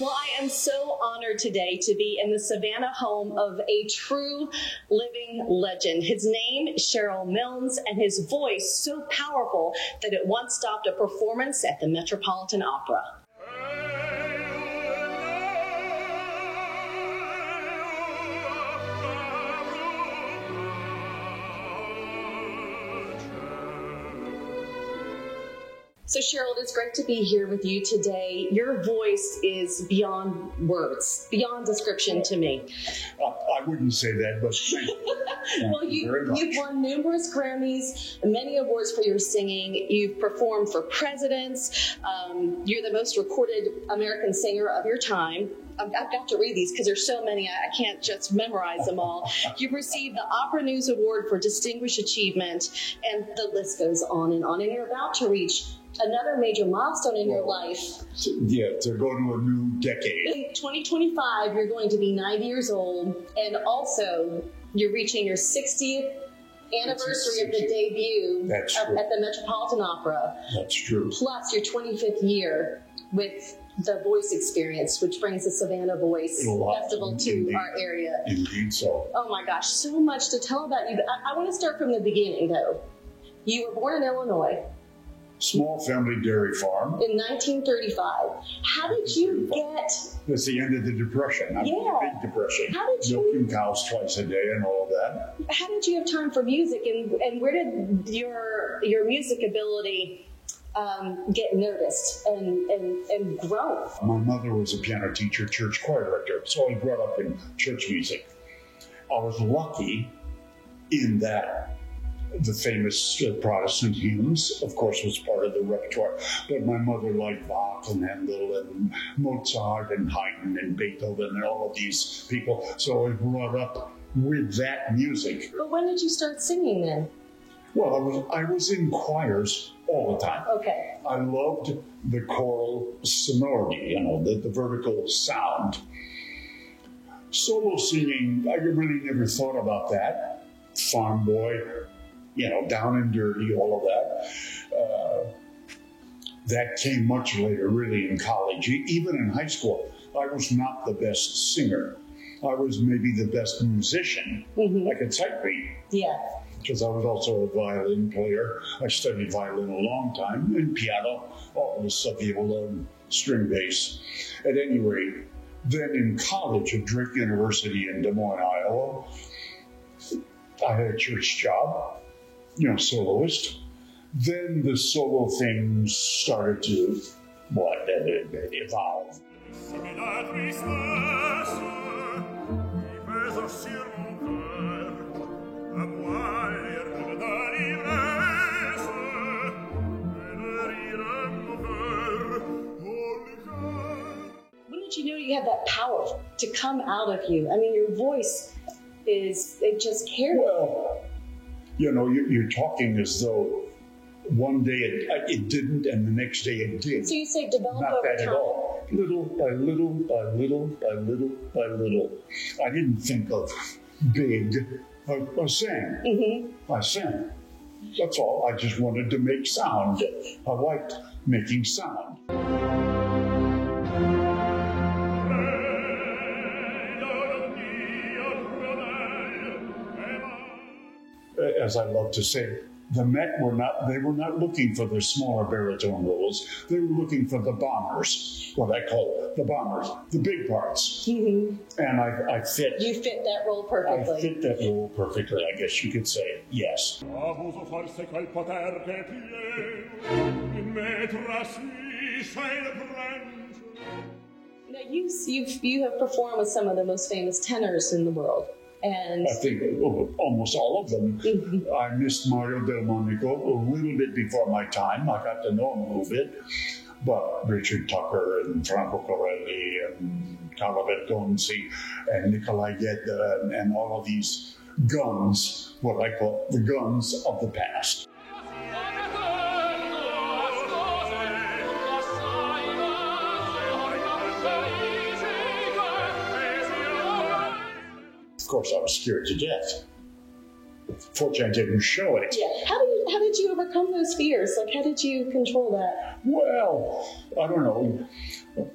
Well, I am so honored today to be in the Savannah home of a true living legend. His name is Cheryl Milnes, and his voice so powerful that it once stopped a performance at the Metropolitan Opera. So Cheryl, it is great to be here with you today. Your voice is beyond words, beyond description to me. I wouldn't say that, but well, you've won numerous Grammys, many awards for your singing. You've performed for presidents. You're the most recorded American singer of your time. I've got to read these because there's so many, I can't just memorize them all. You've received the Opera News Award for Distinguished Achievement, and the list goes on, and you're about to reach another major milestone in your life. To go to a new decade. In 2025, you're going to be 90 years old, and also you're reaching your 60th anniversary of the debut at the Metropolitan Opera. That's true. Plus your 25th year with the Voice Experience, which brings the Savannah Voice Festival to our area. Indeed so. Oh my gosh, so much to tell about you. But I want to start from the beginning, though. You were born in Illinois. Small family dairy farm. In 1935. How did you get... That's the end of the Depression. I mean, the Big Depression. How did you... Milking cows twice a day and all of that. How did you have time for music, and where did your music ability get noticed and grow? My mother was a piano teacher, church choir director, so I was brought up in church music. I was lucky in that the famous Protestant hymns, of course, was part of the repertoire. But my mother liked Bach and Handel and Mozart and Haydn and Beethoven and all of these people. So I was brought up with that music. But when did you start singing then? Well, I was in choirs all the time. Okay. I loved the choral sonority, the vertical sound. Solo singing, I really never thought about that. Farm boy, down and dirty, all of that. That came much later, really, in college. Even in high school, I was not the best singer. I was maybe the best musician. I could sight read. Yeah. Because I was also a violin player. I studied violin a long time, and piano, all this stuff, viola, and string bass. At any rate, then in college at Drake University in Des Moines, Iowa, I had a church job. Soloist. Then the solo things started to, evolve. When did you know you had that power to come out of you? I mean, your voice it just carries. Well, you're talking as though one day it didn't and the next day it did. So you say develop Not over that time. at all. Little by little by little by little by little. I didn't think of big. I sang. Mm-hmm. I sang. That's all. I just wanted to make sound. I liked making sound. As I love to say, the Met were not looking for the smaller baritone roles. They were looking for the bombers, what I call the bombers, the big parts. Mm-hmm. And I fit. You fit that role perfectly. I fit that role perfectly, I guess you could say. Yes. Now you have performed with some of the most famous tenors in the world. And I think almost all of them. Mm-hmm. I missed Mario Delmonico a little bit before my time. I got to know him a little bit. But Richard Tucker and Franco Corelli and Carlo Bergonzi and Nicolai Gedda and all of these guns, what I call the guns of the past. Of course, I was scared to death. Fortunately, I didn't show it. Yeah. How did you overcome those fears? Like, how did you control that? Well, I don't know.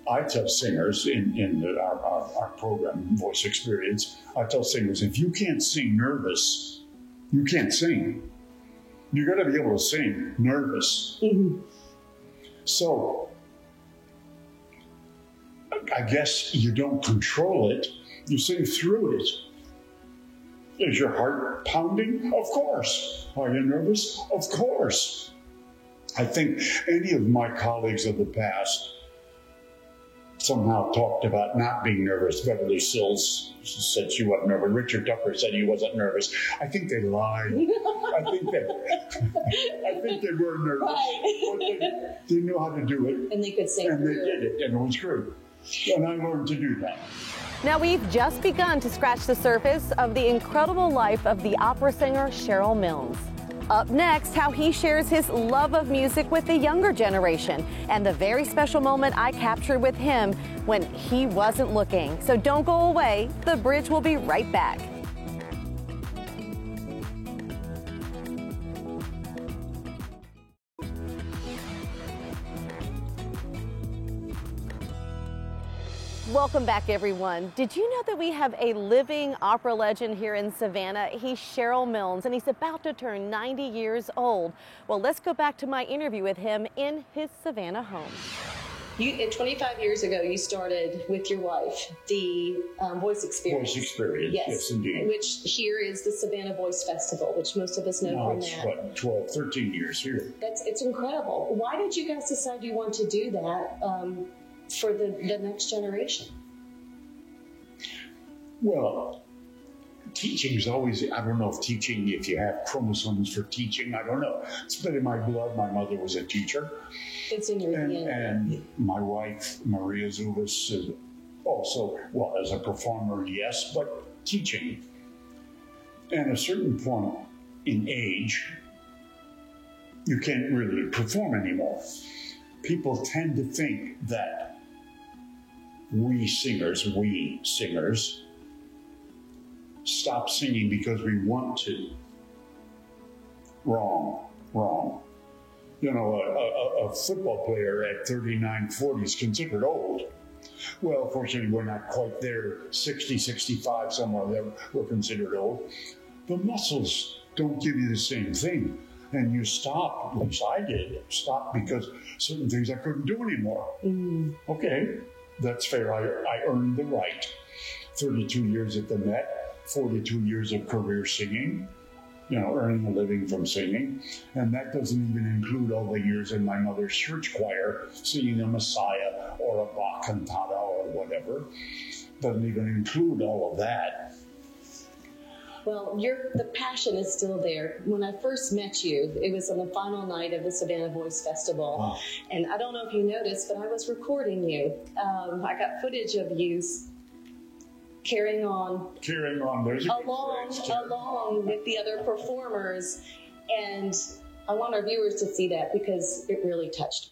I tell singers in our program, Voice Experience, I tell singers, if you can't sing nervous, you can't sing. You got to be able to sing nervous. Mm-hmm. So, I guess you don't control it. You sing through it. Is your heart pounding? Of course. Are you nervous? Of course. I think any of my colleagues of the past somehow talked about not being nervous. Beverly Sills said she wasn't nervous. Richard Tucker said he wasn't nervous. I think they lied. I think they were nervous. Right. But they knew how to do it. And they could sing and through they did it, and it was true. And I learned to do that. Now, we've just begun to scratch the surface of the incredible life of the opera singer Cheryl Milnes. Up next, how he shares his love of music with the younger generation and the very special moment I captured with him when he wasn't looking. So don't go away. The Bridge will be right back. Welcome back, everyone. Did you know that we have a living opera legend here in Savannah? He's Cheryl Milnes, and he's about to turn 90 years old. Well, let's go back to my interview with him in his Savannah home. 25 years ago, you started with your wife the Voice Experience. Voice Experience, yes indeed. Which here is the Savannah Voice Festival, which most of us know from it's, that. What, 12, 13 years here. It's incredible. Why did you guys decide you want to do that for the next generation? Well, teaching is always, I don't know if you have chromosomes for teaching, I don't know. It's been in my blood. My mother was a teacher. It's in your DNA. And my wife, Maria Zulis, is also, well, as a performer, yes, but teaching. And at a certain point in age, you can't really perform anymore. People tend to think that we singers stop singing because we want to. Wrong. You know, a football player at 39, 40 is considered old. Well, fortunately, we're not quite there. 60, 65, somewhere there, we're considered old. The muscles don't give you the same thing. And you stop, at least I did, stop because certain things I couldn't do anymore. Okay, that's fair. I earned the right. 32 years at the Met, 42 years of career singing, you know, earning a living from singing. And that doesn't even include all the years in my mother's church choir, singing a Messiah or a Bach cantata or whatever. Doesn't even include all of that. Well, the passion is still there. When I first met you, it was on the final night of the Savannah Voice Festival. Wow. And I don't know if you noticed, but I was recording you. I got footage of you carrying on. There's along with the other performers. And I want our viewers to see that because it really touched me.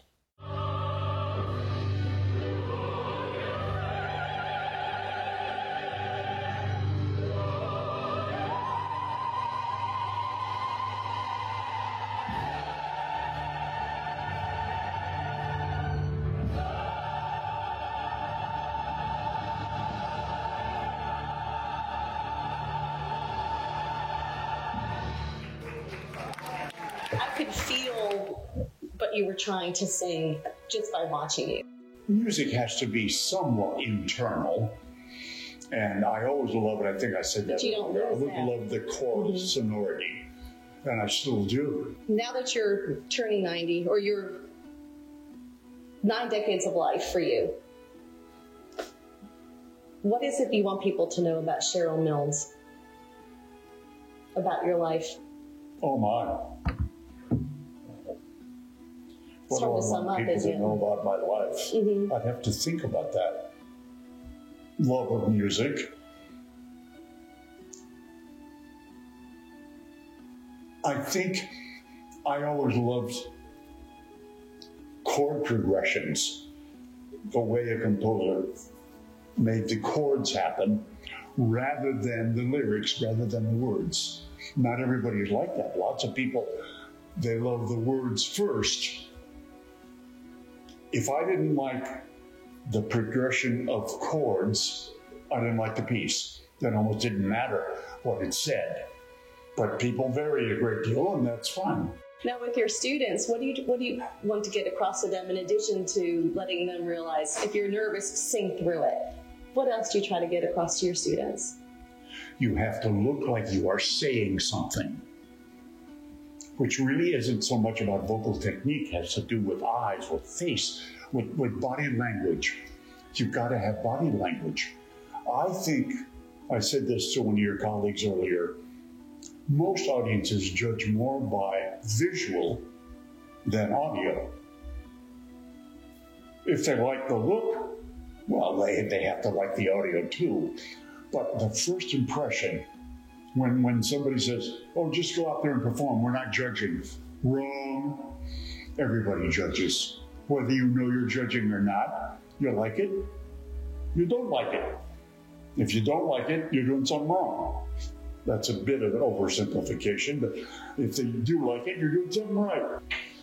I could feel what you were trying to sing just by watching you. Music has to be somewhat internal. And I always love it. I think I said that. But you don't lose I would that. love the choral sonority. And I still do. Now that you're turning 90, or you're 9 decades of life for you, what is it you want people to know about Cheryl Milnes? About your life? Oh my. What do I want people to know about my life? I'd have to think about that. Love of music. I think I always loved chord progressions, the way a composer made the chords happen rather than the lyrics, rather than the words. Not everybody is like that. Lots of people, they love the words first. If I didn't like the progression of chords, I didn't like the piece. That almost didn't matter what it said. But people vary a great deal, and that's fine. Now, with your students, what do you want to get across to them in addition to letting them realize if you're nervous, sing through it? What else do you try to get across to your students? You have to look like you are saying something, which really isn't so much about vocal technique. It has to do with eyes, with face, with body language. You've got to have body language. I think, I said this to one of your colleagues earlier, most audiences judge more by visual than audio. If they like the look, well, they have to like the audio too. But the first impression, when somebody says, oh, just go out there and perform, we're not judging. Wrong. Everybody judges. Whether you know you're judging or not, you like it, you don't like it. If you don't like it, you're doing something wrong. That's a bit of an oversimplification, but if they do like it, you're doing something right.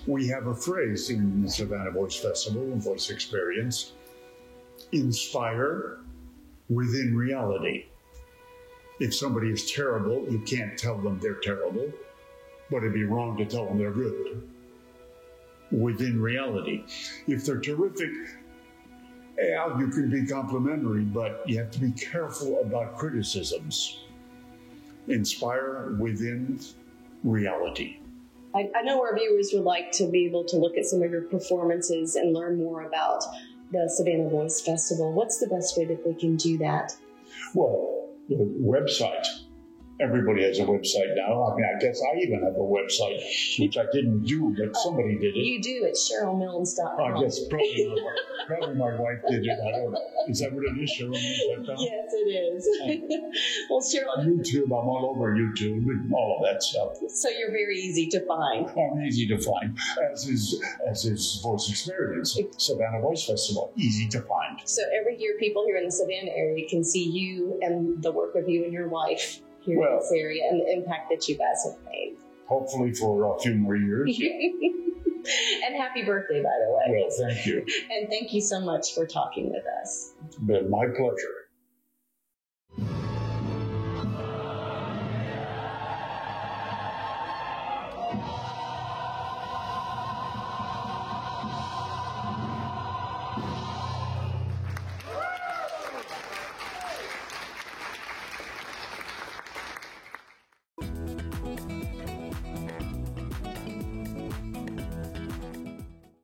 We have a phrase in the Savannah Voice Festival and Voice Experience, inspire within reality. If somebody is terrible, you can't tell them they're terrible, but it'd be wrong to tell them they're good. Within reality. If they're terrific, you can be complimentary, but you have to be careful about criticisms. Inspire within reality. I know our viewers would like to be able to look at some of your performances and learn more about the Savannah Voice Festival. What's the best way that they can do that? Well, the website. Everybody has a website now. I mean, I guess I even have a website, which I didn't do, but somebody did it. You do. It's CherylMills.com. I guess probably my wife did it. I don't know. Is that what it is, CherylMills.com? Yes, it is. Well, Cheryl. YouTube, I'm all over YouTube and all of that stuff. So you're very easy to find. I'm easy to find, as is Voice Experience, Savannah Voice Festival, easy to find. So every year, people here in the Savannah area can see you and the work of you and your wife here in this area and the impact that you guys have made. Hopefully for a few more years. And happy birthday, by the way. Well, thank you. And thank you so much for talking with us. It's been my pleasure.